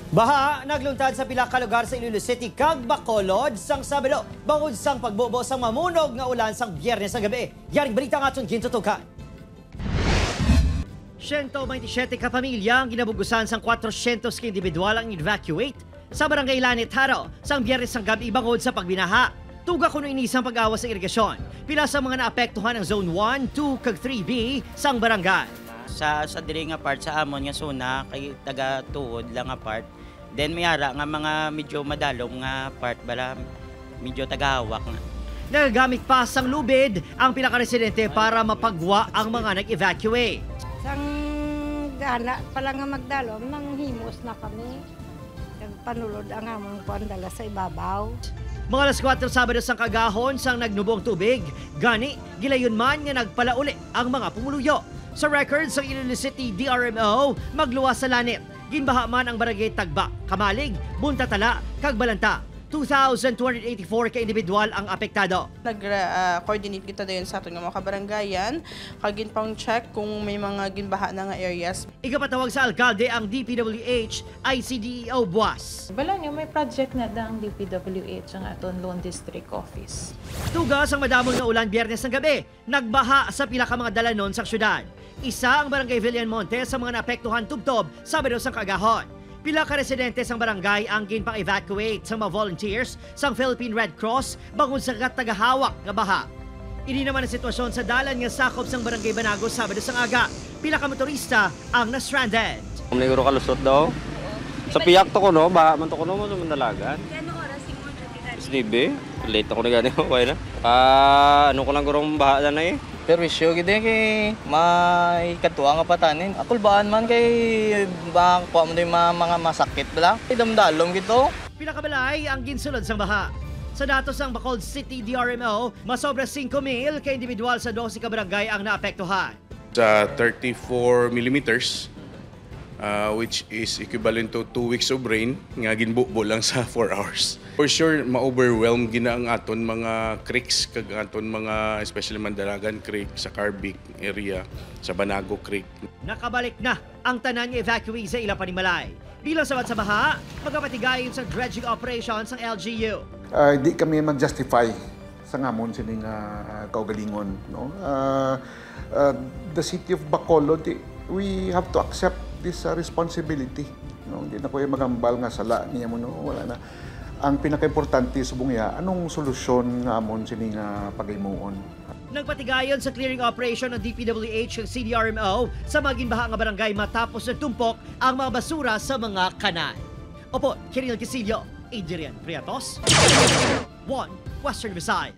Baha nagluntad sa pila ka lugar sa Iloilo City kag Bacolod sang Sabado bangod sang pagbubo sang mamunog nga ulan sang Biyernes sa gabi. Yaring balita nga atong gintutukan. 127 ka pamilya ang ginabugusan sang 400 ka individual ang evacuate sa barangay Lanit Haro sang Biyernes sang gabi bangod sa pagbinaha. Tuga kuno inisang pag-awas sa irigasyon. Pila sa mga naapektuhan ng Zone 1, 2 kag 3B sang barangay. Sa diri nga part sa amon nga zona kay taga tuod lang nga part. Then mayara nga mga medyo madalong nga part bala medyo tagahawak nga. Nagagamit pa sang lubid ang pinaka-residente para mapagwa ang mga nag-evacuate. Sang gana pala nga magdalom, nang himos na kami. Nagpanulod ang among pandala sa ibabaw. Mga alas 4 Sabado sang kagahon sang nagnubong tubig, gani gilayon man nga nagpalauli ang mga pumuluyo. Sa records sa Iloilo City DRMO, magluwas sa Lanit. Ginbaha man ang barangay Tagba, Kamalig, Buntatala, kag Balanta. 2,284 ka individual ang apektado. Nag-coordinate kita dayon sa aton nga mga kabarangayan, kagin pang check kung may mga ginbaha na nga areas. Igapatawag sa alkalde ang DPWH, ICDEO Buwas. Bala nga may project na ang DPWH ang aton Loan District Office. Tugas ang madamon nga ulan Biyernes ng gabi, nagbaha sa pila ka mga dalanon sa syudad. Isa ang barangay Villanmonte sa mga naapektuhan tubtob Sabado sang kagahon. Pila ka residente sang barangay ang ginpang-evacuate sa mga volunteers sang Philippine Red Cross bangod sa katagahawak nga baha. Ini naman ang sitwasyon sa dalan nga sakop sang barangay Banago Sabado sang aga. Pila ka motorista ang na-stranded. Negro kalusot daw. Sa piyak to ko no, baha man to ko no mo mandalagan. Ano oras yung mo dyan? SDB, late ako na gani okay na. Ano ko lang gurong baha na eh. Perwisyo gid kay may katuwa nga patanin. Akulbaan man kay kuha mo din mga masakit bala. Damdalom gito. Pila ka balay ang ginsulod sang baha. Sa datos ng Bacolod City DRMO, masobra 5,000 ka individual sa 12 ka barangay ang naapektuhan. Sa 34 millimeters, which is equivalent to 2 weeks of rain, nga ginbubo lang sa 4 hours. For sure, ma-overwhelm gina ang aton mga creeks, kag aton mga, especially Mandalagan Creek, sa Carbig area, sa Banago Creek. Nakabalik na ang tanan nga evacuee sa ila panimalay. Bilang sabat sa baha, magkapatigayon sa dredging operations ng LGU. Di kami mag-justify sa ngamon sining kaugalingon. No? The city of Bacolod, we have to accept this responsibility. No? Hindi na ko yung magambal nga sala niya mo. No? Wala na. Ang pinaka-importante subong ya, anong solusyon nga amon sining pagaymuon? Nagpatigayon sa clearing operation ng DPWH at CDRMO sa mga ginbaha nga barangay matapos na tumpok ang mga basura sa mga kanal. Opo, Kiril Casillo, Adrian Priatos, 1 Western Visayas.